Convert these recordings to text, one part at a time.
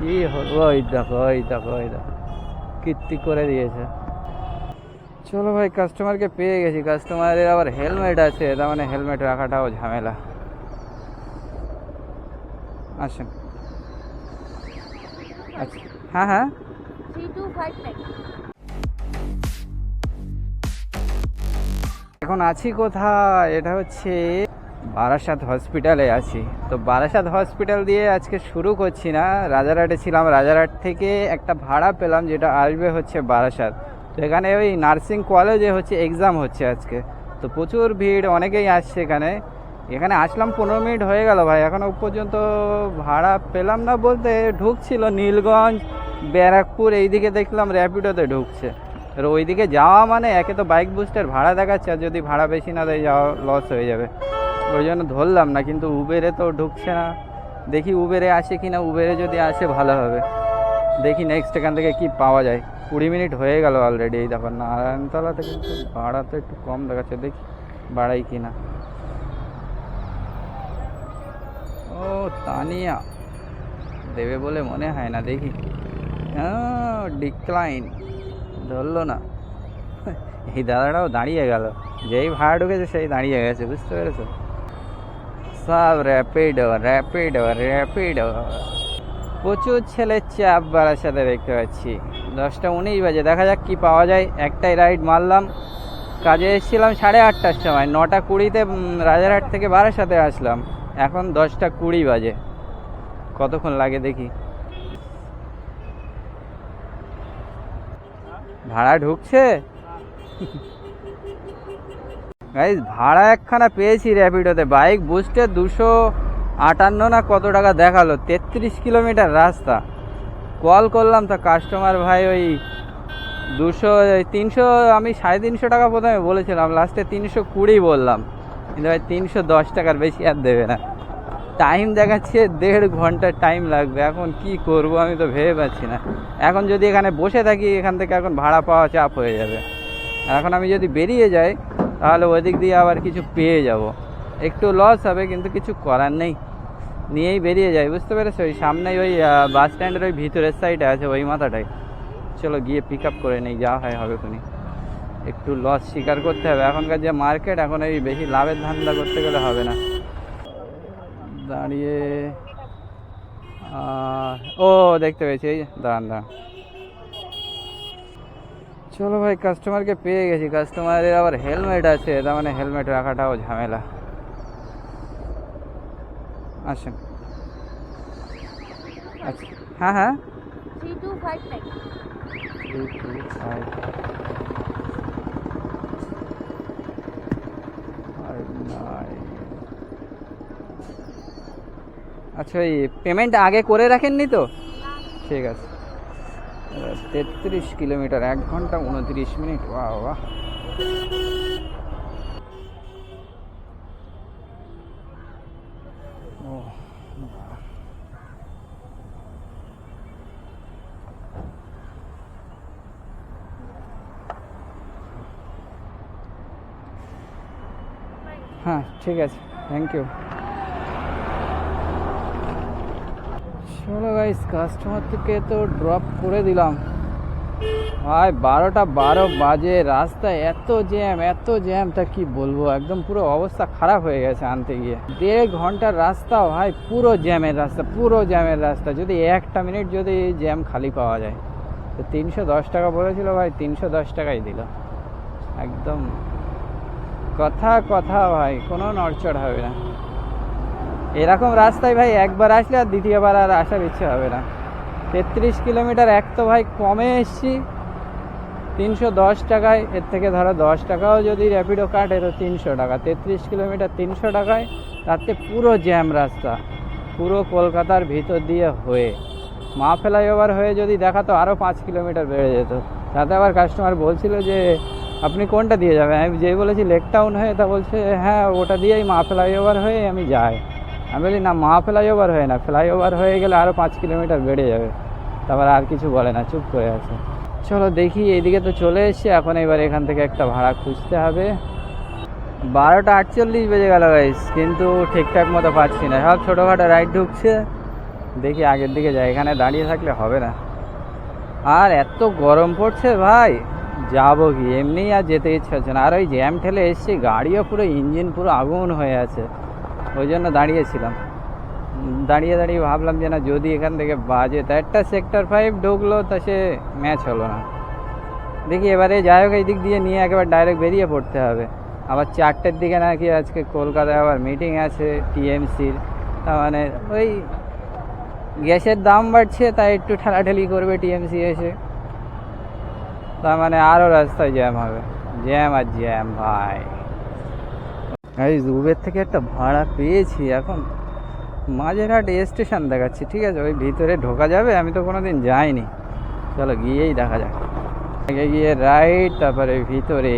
কি হলো, ওই দেখো ওই দেখো ওই দেখো কীর্তি করে দিয়েছে। চলো ভাই, কাস্টমারকে পেয়ে গেছি। কাস্টমারের আবার হেলমেট আছে, তার মানে হেলমেট রাখাটাও ঝামেলা। আসেন। আচ্ছা, হ্যাঁ হ্যাঁ। এখন আছি কোথায়? এটা হচ্ছে বারাসাত হসপিটালে আছি। তো বারাসাত হসপিটাল দিয়ে আজকে শুরু করছি না, রাজারহাটে ছিলাম। রাজারহাট থেকে একটা ভাড়া পেলাম যেটা আসবে হচ্ছে বারাসাত। তো এখানে ওই নার্সিং কলেজে হচ্ছে এক্সাম হচ্ছে আজকে, তো প্রচুর ভিড়, অনেকেই আসছে এখানে। এখানে আসলাম 15 মিনিট হয়ে গেল ভাই, এখনও পর্যন্ত ভাড়া পেলাম না। বলতে ঢুকছিল নীলগঞ্জ, ব্যারাকপুর, এইদিকে দেখলাম র্যাপিডোতে ঢুকছে। আর ওইদিকে যাওয়া মানে একে তো বাইক বুস্টের ভাড়া দেখাচ্ছে, আর যদি ভাড়া বেশি না দেয় যাওয়া লস হয়ে যাবে, ওই জন্য ধরলাম না। কিন্তু উবেরে তো ঢুকছে না, দেখি উবেরে আসে কি না। উবেরে যদি আসে ভালো হবে, দেখি নেক্সট এখান থেকে কি পাওয়া যায়। 20 মিনিট হয়ে গেল অলরেডি। এই দেখো নারায়ণতলা থেকে কিন্তু ভাড়া তো একটু কম দেখাচ্ছে, দেখি বাড়াই কি না। ও তানিয়া দেবে বলে মনে হয় না, দেখি। ডিক্লাইন, ধরলো না। এই দাদাটাও দাঁড়িয়ে গেল, যেই ভাড়া ঢুকেছে সেই দাঁড়িয়ে গেছে, বুঝতে পেরেছো? সব র্যাপিডো র্যাপিডো র্যাপিডো। প্রচুর ছেলের চাপ বারাসাতে দেখতে পাচ্ছি। 10টা 19 বাজে, দেখা যাক কি পাওয়া যায়। একটাই রাইড মারলাম। কাজে এসেছিলাম 8:30টার সময়, 9টা 20-তে রাজারহাট থেকে বারাসাতে আসলাম। এখন 10টা 20 বাজে, কতক্ষণ লাগে দেখি। ভাড়া ঢুকছে। গাইস, ভাড়া একখানা পেয়েছি র্যাপিডোতে, বাইক বুস্টে 258 না কত টাকা দেখালো। 33 কিলোমিটার রাস্তা। কল করলাম তো কাস্টমার ভাই ওই 300 আমি 350 টাকা প্রথমে বলেছিলাম, লাস্টে 320 বললাম। কিন্তু ভাই 310 টাকার বেশি আর দেবে না। টাইম দেখাচ্ছে 1.5 ঘন্টা টাইম লাগবে। এখন কি করব আমি তো ভেবে পাচ্ছি না। এখন যদি এখানে বসে থাকি, এখান থেকে এখন ভাড়া পাওয়া চাপ হয়ে যাবে। আর এখন আমি যদি বেরিয়ে যাই, তাহলে ওই দিক দিয়ে আবার কিছু পেয়ে যাব, একটু লস হবে, কিন্তু কিছু করার নেই, নিয়েই বেরিয়ে যাই, বুঝতে পেরেছো? ওই সামনেই ওই বাস স্ট্যান্ডের ওই ভিতরের সাইডে আছে, ওই মাথাটাই। চলো গিয়ে পিক আপ করে নেই, যা হয় হবে খুনি। একটু লস স্বীকার করতে হবে, এখনকার যে মার্কেট, এখন এই বেশি লাভের ধান্দা করতে গেলে হবে না। দাঁড়িয়ে ও দেখতে পেয়েছি, এই দাঁড়ান দাঁড়ান। চলো ভাই, কাস্টমারকে পেয়ে গেছি। কাস্টমারের আবার হেলমেট আছে, তার মানে হেলমেট রাখাটাও ঝামেলা। আসেন। আচ্ছা, হ্যাঁ হ্যাঁ। 3259 আচ্ছা, এই পেমেন্ট আগে করে রাখেননি তো? ঠিক আছে। 33 কিলোমিটার, 1 ঘন্টা 29 মিনিট। বাহ বাহ। ও হ্যাঁ, ঠিক আছে, থ্যাংক ইউ। চলো গাইস, কাস্টমার থেকে তো ড্রপ করে দিলাম ভাই। 12টা 12 বাজে, রাস্তায় এত জ্যাম এত জ্যাম, তা কি বলবো, একদম পুরো অবস্থা খারাপ হয়ে গেছে আনতে গিয়ে। 1.5 ঘন্টার রাস্তা ভাই, পুরো জ্যামের রাস্তা, পুরো জ্যামের রাস্তা। যদি একটা মিনিট যদি জ্যাম খালি পাওয়া যায়, তো 310 টাকা বলেছিল ভাই, 310 টাকাই দিল। একদম কথা কথা ভাই, কোনো নড়চড় হবে না। এরকম রাস্তায় ভাই একবার আসলে আর দ্বিতীয়বার আর আসার ইচ্ছে হবে না। 33 কিলোমিটার, এক তো ভাই কমে এসছি 310 টাকায়। এর থেকে ধরো 10 টাকাও যদি র্যাপিডো কাটে, তো 300 টাকা। 33 কিলোমিটার 300 টাকায়, তাতে পুরো জ্যাম রাস্তা, পুরো কলকাতার ভিতর দিয়ে হয়ে। মা ফ্লাইওভার হয়ে যদি দেখাতো, আরও 5 কিলোমিটার বেড়ে যেত। তাতে আবার কাস্টমার বলছিল যে আপনি কোনটা দিয়ে যাবেন। আমি যেই বলেছি লেক টাউন হয়ে, তা বলছে হ্যাঁ ওটা দিয়েই মা ফ্লাইওভার হয়ে আমি যাই। আমি বলি না, মা ফ্লাইওভার হয়ে না, ফ্লাইওভার হয়ে গেলে আরও 5 কিলোমিটার বেড়ে যাবে। তারপর আর কিছু বলে না, চুপ করে আছে। চলো দেখি, এইদিকে তো চলে এসছি। এখন এবার এখান থেকে একটা ভাড়া খুঁজতে হবে। 12টা 48 বেজে গেল গাইস, কিন্তু ঠিকঠাক মতো পাচ্ছি না। সব ছোটোখাটো রাইড ঢুকছে, দেখি আগের দিকে যাই, এখানে দাঁড়িয়ে থাকলে হবে না। আর এত গরম পড়ছে ভাই, যাবো কি, এমনিই আর যেতে ইচ্ছা হচ্ছে না। আর ওই জ্যাম ঠেলে এসছি, গাড়িও পুরো ইঞ্জিন পুরো আগুন হয়ে আছে, ওই জন্য দাঁড়িয়েছিলাম। দাঁড়িয়ে দাঁড়িয়ে ভাবলাম যে না, যদি এখান থেকে বাজে, তা একটা সেক্টর 5 ঢুকলো, তা সে ম্যাচ হলো না। দেখি এবারে যাই হোক, এই দিক দিয়ে নিয়ে একেবারে ডাইরেক্ট বেরিয়ে পড়তে হবে। আবার 4টের দিকে নাকি আজকে কলকাতায় আবার মিটিং আছে টিএমসির, তার মানে ওই গ্যাসের দাম বাড়ছে, তাই একটু ঠেলাঠেলি করবে টিএমসি এসে, তার মানে আরও রাস্তায় জ্যাম হবে, জ্যাম আর জ্যাম ভাই। এই উবের থেকে একটা ভাড়া পেয়েছি, এখন মাঝেরহাট স্টেশন দেখাচ্ছি, ঠিক আছে, ওই ভিতরে ঢোকা যাবে, আমি তো কোনোদিন যাইনি, চলো গিয়েই দেখা যাক। আগে গিয়ে রাইট, তারপরে ভিতরে,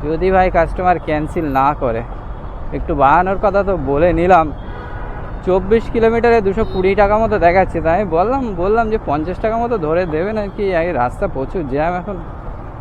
যদি ভাই কাস্টমার ক্যান্সেল না করে। একটু বাড়ানোর কথা তো বলে নিলাম, 24 কিলোমিটারে 220 টাকা মতো দেখাচ্ছে, তাই আমি বললাম যে 50 টাকা মতো ধরে দেবেন আর কি, এই রাস্তা প্রচুর জ্যাম এখন।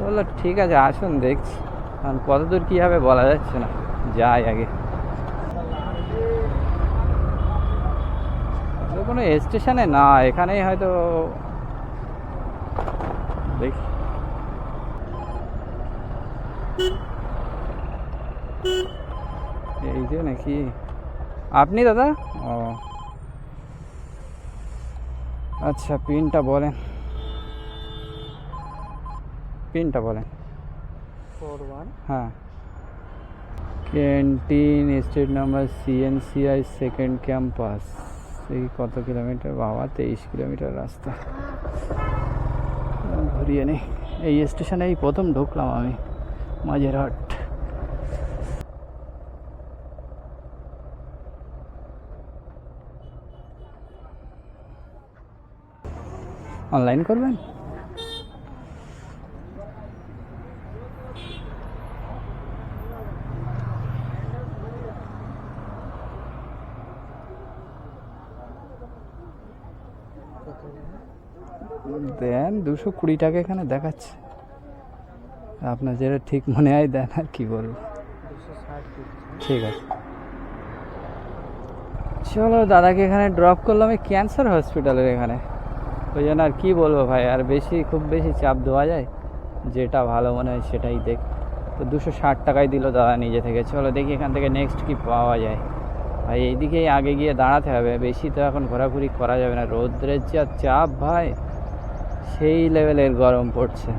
বললো ঠিক আছে আসুন দেখছি, কারণ কত দূর কী হবে বলা যাচ্ছে না, যাই আগে। কোনো স্টেশনে না, এখানেই হয়তো, দেখি। এই যে নাকি আপনি দাদা? ও আচ্ছা, পিনটা বলেন, পিনটা বলেন। 41 হ্যাঁ, canteen, street number CNCI second campus. এই কত কিলোমিটার বাবা? 23 কিলোমিটার রাস্তা। ঘুরিয়ে নেই, এই স্টেশনে এই প্রথম ঢুকলাম আমি, মাঝেরহাট। অনলাইন করবেন? দেন, 220 টাকা এখানে দেখাচ্ছে, আপনার যেটা ঠিক মনে হয় দেন, আর কি বলবো। 260 ঠিক আছে, চলো দাদাকে এখানে ড্রপ করলাম, এই ক্যান্সার হসপিটালের এখানে, ওই জন্য আর কি বলবো ভাই, আর খুব বেশি চাপ দেওয়া যায়, যেটা ভালো মনে হয় সেটাই দেখ। তো 260 টাকাই দিল দাদা নিজে থেকে। চলো দেখি এখান থেকে নেক্সট কি পাওয়া যায়। ভাই এইদিকেই আগে গিয়ে দাঁড়াতে হবে, বেশি তো এখন ঘোরাঘুরি করা যাবে না, রৌদ্রের যা চাপ ভাই, সেই লেভেলের গরম পড়ছে।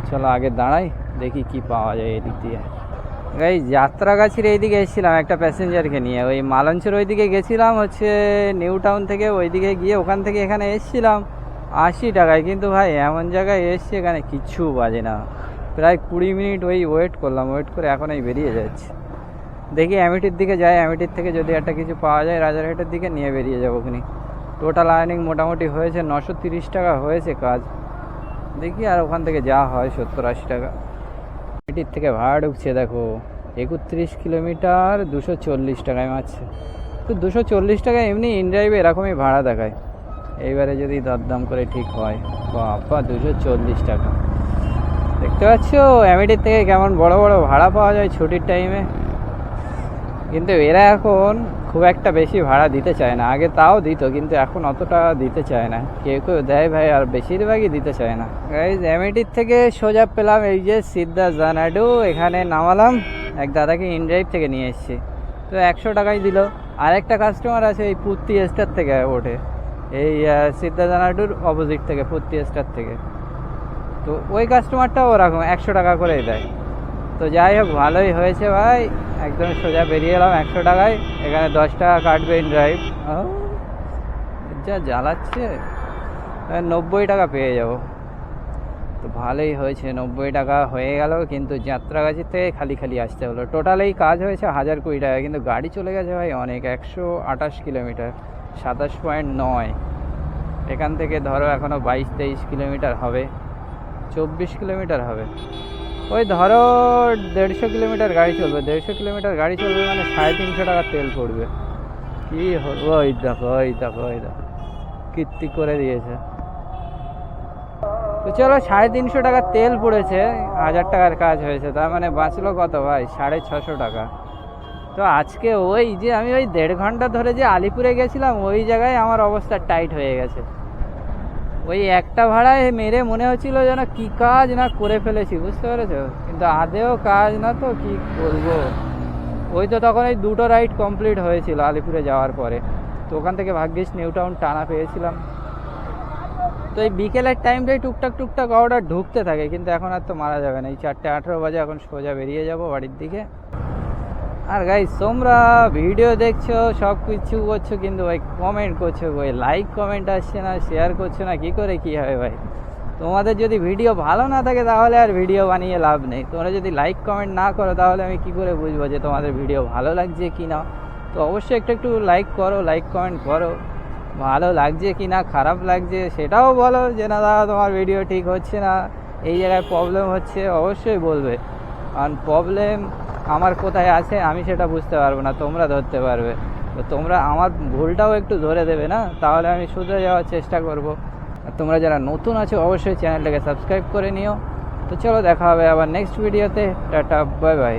চলো আগে দাঁড়াই, দেখি কি পাওয়া যায় এদিক দিয়ে। এই যাত্রাগাছির এইদিকে এসেছিলাম একটা প্যাসেঞ্জারকে নিয়ে, ওই মালঞ্চের ওইদিকে গেছিলাম হচ্ছে নিউ টাউন থেকে, ওইদিকে গিয়ে ওখান থেকে এখানে এসেছিলাম 80 টাকায়, কিন্তু ভাই এমন জায়গায় এসছি এখানে কিচ্ছু বাজে না, প্রায় 20 মিনিট ওই ওয়েট করলাম, ওয়েট করে এখন এই বেরিয়ে যাচ্ছি। দেখি অ্যামিটির দিকে যাই, অ্যামিটির থেকে যদি একটা কিছু পাওয়া যায় রাজারহাটের দিকে নিয়ে বেরিয়ে যাবো ওখানে। টোটাল আর্নিং মোটামুটি হয়েছে 930 টাকা হয়েছে কাজ, দেখি আর ওখান থেকে যা হয় 70-80 টাকা। অ্যামিটির থেকে ভাড়া ঢুকছে দেখো 31 কিলোমিটার 240 টাকায় মারছে। তো 240 টাকা এমনি ইনড্রাইভে এরকমই ভাড়া দেখায়, এইবারে যদি দরদাম করে ঠিক হয়, বাবা 240 টাকা। দেখতে পাচ্ছ অ্যামিটির থেকে কেমন বড় বড় ভাড়া পাওয়া যায় ছুটির টাইমে, কিন্তু এরা এখন খুব একটা বেশি ভাড়া দিতে চায় না, আগে তাও দিত কিন্তু এখন অতটা দিতে চায় না, কেউ কেউ দেয় ভাই, আর বেশিরভাগই দিতে চায় না। গাইজ অ্যামিটির থেকে সোজা পেলাম এই যে সিদ্ধা জানাডু, এখানে নামালাম, এক দাদাকে ইনড্রাইভ থেকে নিয়ে এসেছি, তো 100 টাকাই দিল। আরেকটা কাস্টমার আছে এই পুত্তি স্টার থেকে ওঠে, এই সিদ্ধা জানাডুর অপোজিট থেকে, পুত্তি স্টার থেকে, তো ওই কাস্টমারটাও ওরকম 100 টাকা করেই দেয়। তো যাই হোক ভালোই হয়েছে ভাই, একদম সোজা বেরিয়ে এলাম 100 টাকায়, এখানে 10 টাকা কাটবে ইন ড্রাইভ, যা জ্বালাচ্ছে, 90 টাকা পেয়ে যাব। তো ভালোই হয়েছে, 90 টাকা হয়ে গেল, কিন্তু যাত্রাগাছির থেকে খালি খালি আসতে হলো। টোটাল এই কাজ হয়েছে 1020 টাকা, কিন্তু গাড়ি চলে গেছে ভাই অনেক, 128 কিলোমিটার, 27.9। এখান থেকে ধরো এখনও 22-23 কিলোমিটার হবে, 24 কিলোমিটার হবে, ওই ধরো 150 কিলোমিটার গাড়ি চলবে, 150 কিলোমিটার গাড়ি চলবে মানে 350 টাকা তেল পড়বে। কি হলো, ওই দেখো ওই দেখো ওই দেখো কীর্তি করে দিয়েছে। তো চলো 350 টাকা তেল পড়েছে, 1000 টাকার কাজ হয়েছে, তার মানে বাঁচলো কত ভাই, 650 টাকা। তো আজকে ওই যে আমি ওই 1.5 ঘন্টা ধরে যে আলিপুরে গেছিলাম ওই জায়গায় আমার অবস্থা টাইট হয়ে গেছে। ওই একটা ভাড়ায় মেরে মনে হচ্ছিল যেন কি কাজ না করে ফেলেছি, বুঝতে পেরেছো? কিন্তু আদেও কাজ না, তো কি বলবো। ওই তো তখন এই 2টো রাইড কমপ্লিট হয়েছিল আলিপুরে যাওয়ার পরে। তো ওখান থেকে ভাগ্যিস নিউ টাউন টানা পেয়েছিলাম। তো এই বিকেলের টাইমটাই টুকটাক অর্ডার ঢুকতে থাকে, কিন্তু এখন আর তো মারা যাবে না। এই 4:18 বাজে, এখন সোজা বেরিয়ে যাব বাড়ির দিকে। আর গাইস, তোমরা ভিডিও দেখছো, সব কিছু করছো, কিন্তু ভাই কমেন্ট করছো ভাই, লাইক কমেন্ট আসছে না, শেয়ার করছো না, কি করে কি হবে ভাই? তোমাদের যদি ভিডিও ভালো না থাকে তাহলে আর ভিডিও বানিয়ে লাভ নেই। তোমরা যদি লাইক কমেন্ট না করো তাহলে আমি কি করে বুঝবো যে তোমাদের ভিডিও ভালো লাগছে কি না? তো অবশ্যই একটু লাইক করো, লাইক কমেন্ট করো। ভালো লাগছে কি না, খারাপ লাগছে সেটাও বলো, যে না দাদা তোমার ভিডিও ঠিক হচ্ছে না, এই জায়গায় প্রবলেম হচ্ছে, অবশ্যই বলবে। কারণ প্রবলেম আমার কোথায় আছে আমি সেটা বুঝতে পারবো না, তোমরা ধরতে পারবে। তো তোমরা আমার ভুলটাও একটু ধরে দেবে না, তাহলে আমি শুধরে যাওয়ার চেষ্টা করব। আর তোমরা যারা নতুন আছো অবশ্যই চ্যানেলটাকে সাবস্ক্রাইব করে নিও। তো চলো, দেখা হবে আবার নেক্সট ভিডিওতে। Tata, bye bye.